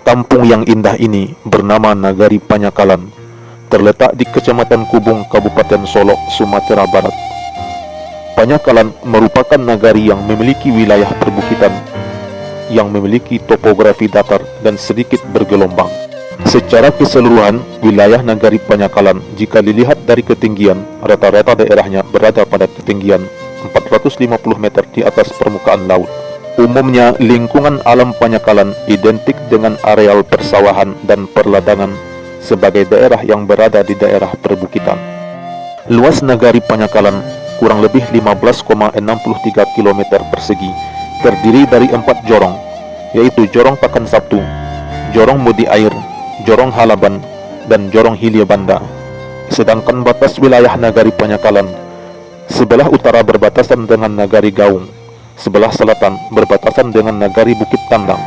Kampung yang indah ini bernama Nagari Panyakalan, terletak di Kecamatan Kubung, Kabupaten Solok, Sumatera Barat. Panyakalan merupakan nagari yang memiliki wilayah perbukitan, yang memiliki topografi datar dan sedikit bergelombang. Secara keseluruhan, wilayah Nagari Panyakalan jika dilihat dari ketinggian, rata-rata daerahnya berada pada ketinggian 450 meter di atas permukaan laut. Umumnya, lingkungan alam Panyakalan identik dengan areal persawahan dan perladangan sebagai daerah yang berada di daerah perbukitan. Luas Nagari Panyakalan kurang lebih 15,63 km persegi, terdiri dari 4 jorong, yaitu Jorong Pakan Sabtu, Jorong Mudi Air, Jorong Halaban, dan Jorong Hilya Banda. Sedangkan batas wilayah Nagari Panyakalan, sebelah utara berbatasan dengan Nagari Gaung, sebelah selatan berbatasan dengan Nagari Bukit Tandang,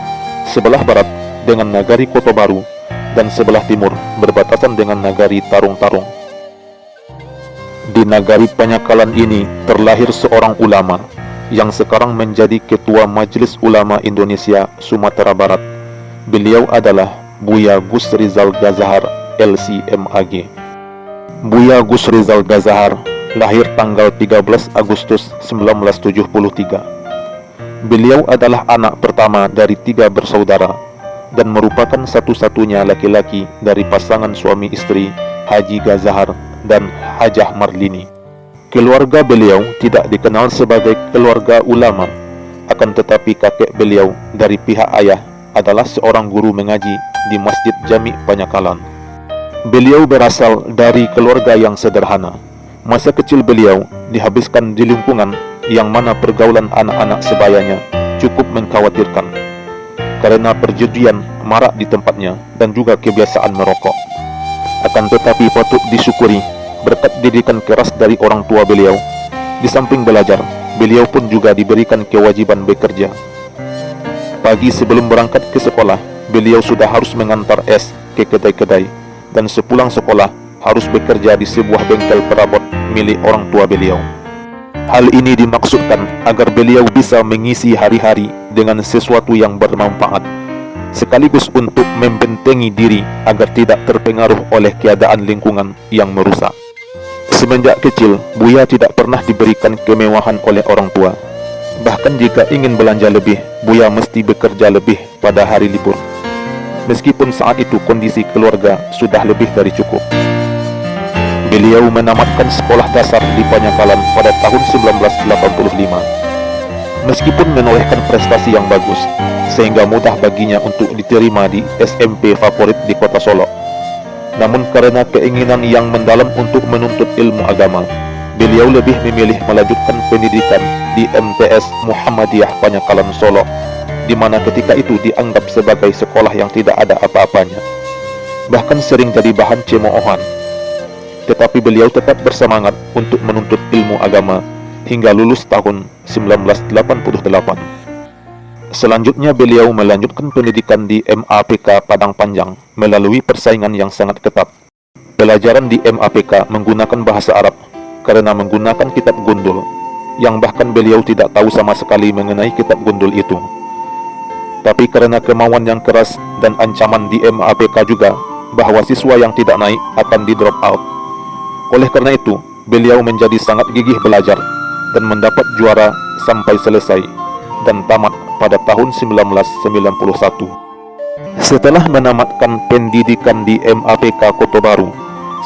sebelah barat dengan Nagari Koto Baru, dan sebelah timur berbatasan dengan Nagari Tarung-Tarung. Di Nagari Panyakalan ini terlahir seorang ulama yang sekarang menjadi Ketua Majelis Ulama Indonesia Sumatera Barat. Beliau adalah Buya Gus Rizal Gazahar LC.MAG. Buya Gus Rizal Gazahar lahir tanggal 13 Agustus 1973. Beliau adalah anak pertama dari 3 bersaudara dan merupakan satu-satunya laki-laki dari pasangan suami istri Haji Gazahar dan Hajah Marlini. Keluarga beliau tidak dikenal sebagai keluarga ulama, akan tetapi kakek beliau dari pihak ayah adalah seorang guru mengaji di Masjid Jami' Panyakalan. Beliau berasal dari keluarga yang sederhana. Masa kecil beliau dihabiskan di lingkungan yang mana pergaulan anak-anak sebayanya cukup mengkhawatirkan karena perjudian marak di tempatnya dan juga kebiasaan merokok. Akan tetapi patut disyukuri berkat didikan keras dari orang tua beliau. Di samping belajar, beliau pun juga diberikan kewajiban bekerja. Pagi sebelum berangkat ke sekolah, beliau sudah harus mengantar es ke kedai-kedai, dan sepulang sekolah harus bekerja di sebuah bengkel perabot milik orang tua beliau. Hal ini dimaksudkan agar beliau bisa mengisi hari-hari dengan sesuatu yang bermanfaat, sekaligus untuk membentengi diri agar tidak terpengaruh oleh keadaan lingkungan yang merusak. Semenjak kecil, Buya tidak pernah diberikan kemewahan oleh orang tua. Bahkan jika ingin belanja lebih, Buya mesti bekerja lebih pada hari libur, meskipun saat itu kondisi keluarga sudah lebih dari cukup. Beliau menamatkan sekolah dasar di Panyakalan pada tahun 1985. Meskipun menorehkan prestasi yang bagus, sehingga mudah baginya untuk diterima di SMP favorit di kota Solok. Namun karena keinginan yang mendalam untuk menuntut ilmu agama, beliau lebih memilih melanjutkan pendidikan di MTS Muhammadiyah Panyakalan Solok, di mana ketika itu dianggap sebagai sekolah yang tidak ada apa-apanya, bahkan sering jadi bahan cemoohan. Tetapi beliau tetap bersemangat untuk menuntut ilmu agama hingga lulus tahun 1988. Selanjutnya beliau melanjutkan pendidikan di MAPK Padang Panjang melalui persaingan yang sangat ketat. Pelajaran di MAPK menggunakan bahasa Arab karena menggunakan kitab gundul, yang bahkan beliau tidak tahu sama sekali mengenai kitab gundul itu. Tapi karena kemauan yang keras dan ancaman di MAPK juga bahwa siswa yang tidak naik akan di drop out. Oleh karena itu, beliau menjadi sangat gigih belajar dan mendapat juara sampai selesai dan tamat pada tahun 1991. Setelah menamatkan pendidikan di MAPK Koto Baru,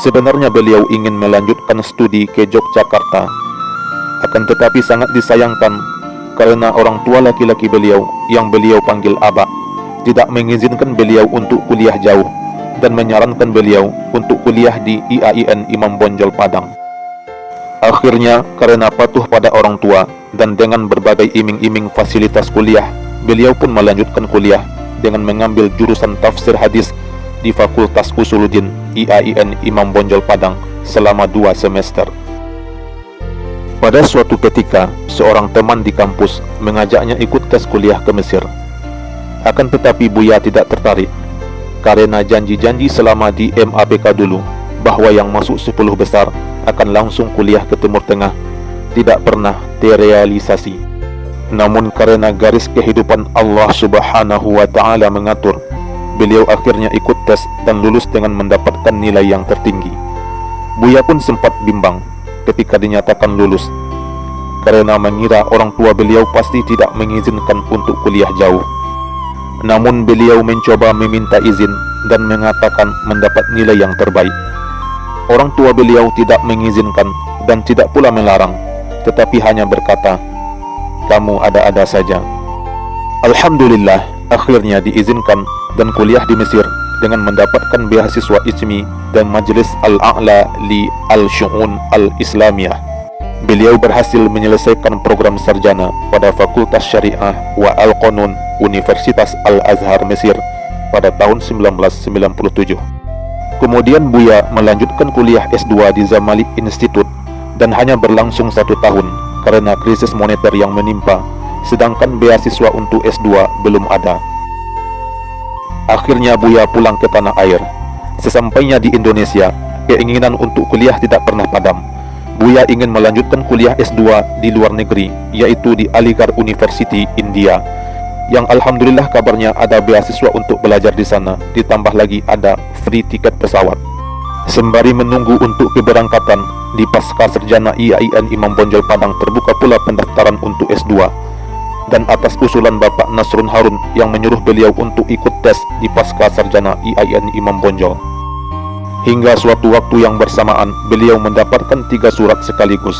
sebenarnya beliau ingin melanjutkan studi ke Yogyakarta. Akan tetapi sangat disayangkan karena orang tua laki-laki beliau yang beliau panggil Abah tidak mengizinkan beliau untuk kuliah jauh dan menyarankan beliau untuk kuliah di IAIN Imam Bonjol Padang. Akhirnya, karena patuh pada orang tua dan dengan berbagai iming-iming fasilitas kuliah, beliau pun melanjutkan kuliah dengan mengambil jurusan tafsir hadis di Fakultas Usuluddin IAIN Imam Bonjol Padang selama 2 semester. Pada suatu ketika, seorang teman di kampus mengajaknya ikut tes kuliah ke Mesir. Akan tetapi Buya tidak tertarik, karena janji-janji selama di MAPK dulu bahwa yang masuk 10 besar akan langsung kuliah ke Timur Tengah tidak pernah terrealisasi. Namun karena garis kehidupan Allah Subhanahu wa Ta'ala mengatur beliau akhirnya ikut tes dan lulus dengan mendapatkan nilai yang tertinggi. Buya pun sempat bimbang ketika dinyatakan lulus, karena mengira orang tua beliau pasti tidak mengizinkan untuk kuliah jauh. Namun beliau mencoba meminta izin dan mengatakan mendapat nilai yang terbaik. Orang tua beliau tidak mengizinkan dan tidak pula melarang, tetapi hanya berkata, "Kamu ada-ada saja." Alhamdulillah, akhirnya diizinkan dan kuliah di Mesir dengan mendapatkan beasiswa IJMI dan Majelis Al-A'la li Al-Syu'un Al-Islamiyah. Beliau berhasil menyelesaikan program sarjana pada Fakultas Syariah wa Al-Qanun Universitas Al-Azhar Mesir pada tahun 1997. Kemudian Buya melanjutkan kuliah S2 di Zamali Institute dan hanya berlangsung 1 tahun karena krisis moneter yang menimpa, sedangkan beasiswa untuk S2 belum ada. Akhirnya Buya pulang ke tanah air. Sesampainya di Indonesia, keinginan untuk kuliah tidak pernah padam. Buya ingin melanjutkan kuliah S2 di luar negeri, yaitu di Aligarh University, India, yang alhamdulillah kabarnya ada beasiswa untuk belajar di sana, ditambah lagi ada free tiket pesawat. Sembari menunggu untuk keberangkatan, di Pasca Sarjana IAIN Imam Bonjol Padang terbuka pula pendaftaran untuk S2. Dan atas usulan Bapak Nasrun Harun yang menyuruh beliau untuk ikut tes di Pasca Sarjana IAIN Imam Bonjol. Hingga suatu waktu yang bersamaan, beliau mendapatkan 3 surat sekaligus.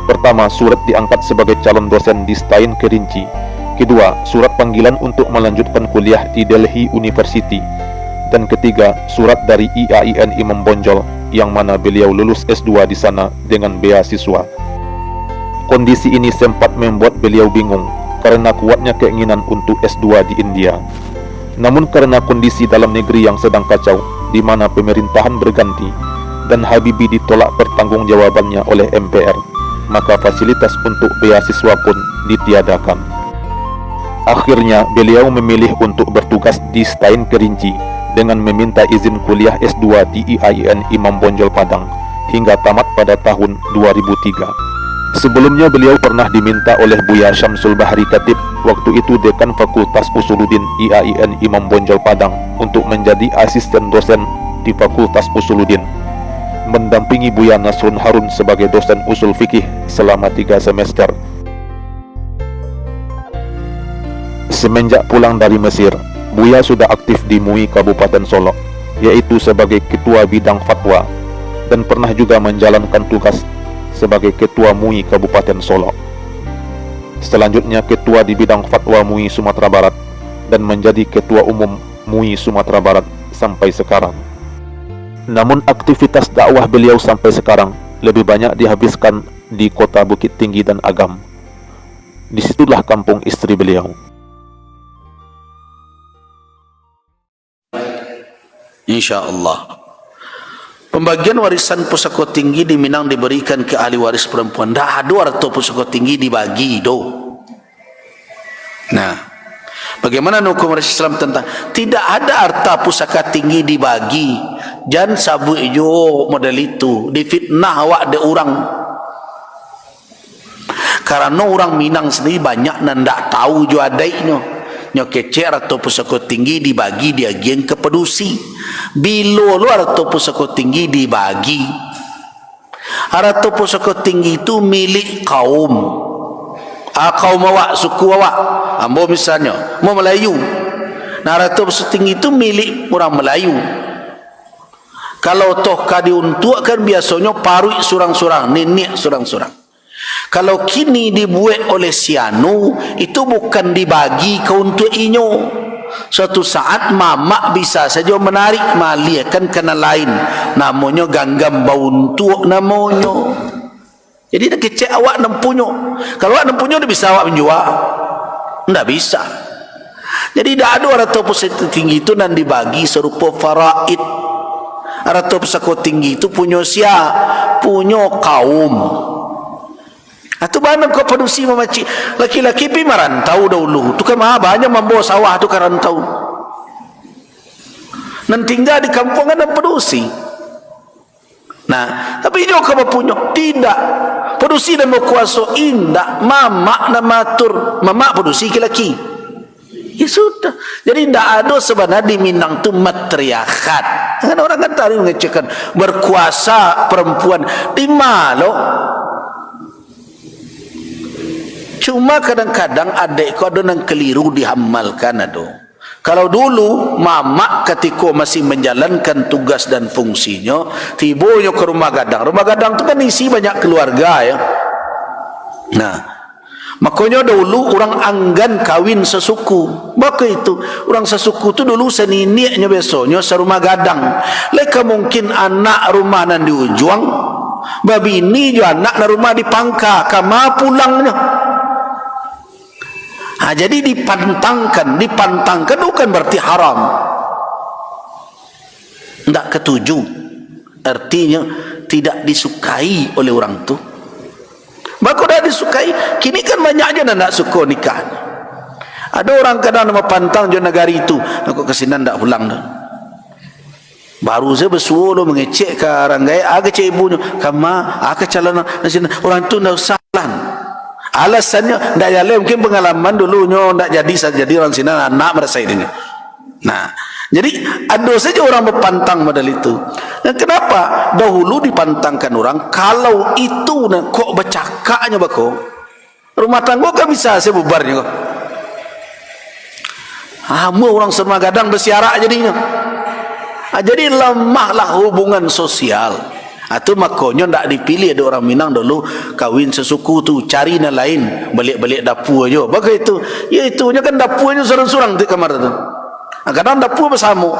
Pertama, surat diangkat sebagai calon dosen di Stein Kerinci. Kedua, surat panggilan untuk melanjutkan kuliah di Delhi University. Dan ketiga, surat dari IAIN Imam Bonjol yang mana beliau lulus S2 di sana dengan beasiswa. Kondisi ini sempat membuat beliau bingung karena kuatnya keinginan untuk S2 di India. Namun karena kondisi dalam negeri yang sedang kacau, di mana pemerintahan berganti dan Habibie ditolak pertanggungjawabannya oleh MPR, maka fasilitas untuk beasiswa pun ditiadakan. Akhirnya beliau memilih untuk bertugas di Stein Kerinci dengan meminta izin kuliah S2 di IAIN Imam Bonjol Padang hingga tamat pada tahun 2003. Sebelumnya beliau pernah diminta oleh Buya Syamsul Bahri Khatib, waktu itu Dekan Fakultas Usuluddin IAIN Imam Bonjol Padang, untuk menjadi asisten dosen di Fakultas Usuluddin, mendampingi Buya Nasrun Harun sebagai dosen usul fikih selama 3 semester. Semenjak pulang dari Mesir, Buya sudah aktif di MUI Kabupaten Solok, yaitu sebagai ketua bidang fatwa, dan pernah juga menjalankan tugas sebagai ketua MUI Kabupaten Solok. Selanjutnya ketua di bidang fatwa MUI Sumatera Barat dan menjadi ketua umum MUI Sumatera Barat sampai sekarang. Namun aktivitas dakwah beliau sampai sekarang lebih banyak dihabiskan di kota Bukit Tinggi dan Agam. Disitulah kampung istri beliau. InsyaAllah pembagian warisan pusaka tinggi di Minang diberikan ke ahli waris perempuan. Dah ada harta pusaka tinggi dibagi do. Nah, bagaimana hukum Islam tentang tidak ada harta pusaka tinggi dibagi? Jangan sabu ijo model itu difitnah awak de orang. Karena orang Minang sendiri banyak nan tak tahu jo adaiknya. Nyo kecer atau pusaka tinggi dibagi dia geng ke pedusi. Bilo lu atau pusaka tinggi dibagi. Harta pusaka tinggi itu milik kaum. Kaum awak, suku awak. Ambo misalnya, mau Melayu. Nah, harta pusaka tinggi itu milik orang Melayu. Kalau toh kadi untuk kan biasanya parui surang-surang, nenek surang-surang. Kalau kini dibuat oleh sianu, itu bukan dibagi ke untuk inyo. Suatu saat mamak bisa saja menarik mali akan kena lain. Namanya ganggam bau untuk namanya. Jadi nak kecek awak nempunyo. Kalau awak nempunyo dia bisa awak menjual. Tidak bisa. Jadi tidak ada harta pusaka tinggi itu dan dibagi serupa faraid. Harta pusaka tinggi itu punya siapa? Punya kaum. Atau mana kau pedusi memaci laki-laki pi merantau dahulu. Tu kan banyak membawa sawah tu kan rantau. Dan tinggal di kampung ada pedusi. Nah, tapi dia kau punya tidak. Pedusi dan berkuasa indah. Mamak dan matur. Mamak pedusi laki-laki. Ya sudah. Jadi tidak ada sebenarnya di Minang itu matriarkat. Kan orang kan tadi mengecekkan berkuasa perempuan di mana? Cuma kadang-kadang adikku ada yang keliru dihamalkan ada. Kalau dulu mama ketika masih menjalankan tugas dan fungsinya, tibonya ke rumah gadang. Rumah gadang itu kan isi banyak keluarga ya. Nah, makanya dulu orang anggan kawin sesuku. Maka itu orang sesuku itu dulu senineknya besoknya serumah gadang. Leka mungkin anak rumah nan di ujung, babi ini juga anak na rumah di pangka, kama pulangnya. Jadi dipantangkan bukan berarti haram. Tidak ketujuh, artinya tidak disukai oleh orang tu. Maka dah disukai, kini kan banyak aja nak suka nikah. Ada orang kadang nama pantang je negari itu, aku kesinan tak pulang dah. Baru saya bersuara mengecek ke orang gaya, agak cek ibunya, kama, agak calon orang tu nak salah. Alasannya tidak jalan, mungkin pengalaman dulunya tidak jadi orang sini anak merasa ini. Nah, jadi ada saja orang berpantang modal itu. Dan kenapa dahulu dipantangkan orang? Kalau itu kok bercakapnya bako, rumah tangga kan bisa saya bubarnya kok. Hamu orang serumah gadang bersiarak jadinya. Jadi lemahlah hubungan sosial. Atau makanya tak dipilih ada orang Minang dulu kawin sesuku tu cari na lain balik-balik dapur aja. Bagaimana itu? Ya itunya kan dapurnya sorang-sorang di kamar tu. Kadang dapur bersama.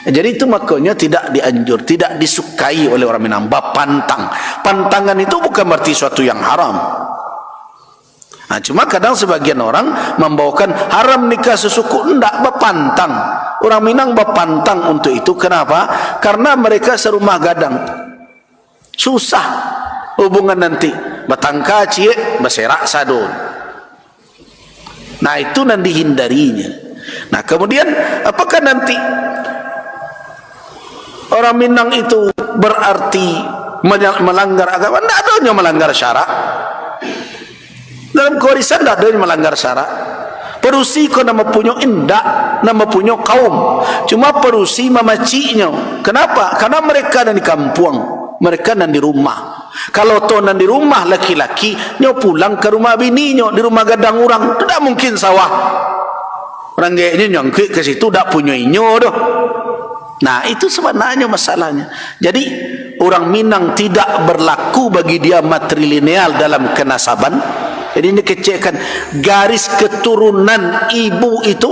Jadi itu makanya tidak dianjur, tidak disukai oleh orang Minang. Bapantang. Pantangan itu bukan berarti suatu yang haram. Nah, cuma kadang sebagian orang membawakan haram nikah sesuku, tidak berpantang. Orang Minang berpantang untuk itu. Kenapa? Karena mereka serumah gadang. Susah hubungan nanti. Batangka cie, berserak sadun. Nah itu nanti dihindarinya. Nah kemudian apakah nanti orang Minang itu berarti melanggar agama? Tidak adanya melanggar syarak. Dalam kewarisan tidak ada yang melanggar syarak. Perusi kau nama punya indak, nama punya kaum. Cuma perusi mamaciknya. Kenapa? Karena mereka ada di kampung, mereka ada di rumah. Kalau tu ada di rumah laki-laki, nyo pulang ke rumah bininya di rumah gadang orang. Tidak mungkin sawah. Orang gayanya nyongkik ke situ, tidak punya inyo doh. Nah itu sebenarnya masalahnya. Jadi orang Minang tidak berlaku bagi dia matrilineal dalam kenasaban. Jadi ini kecekkan garis keturunan ibu itu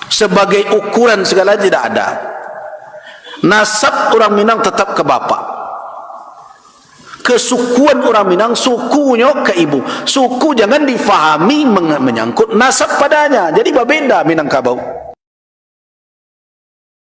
sebagai ukuran segala tidak ada. Nasab orang Minang tetap ke bapa. Kesukuan orang Minang sukunya ke ibu. Suku jangan difahami menyangkut nasab padanya. Jadi berbeda Minangkabau.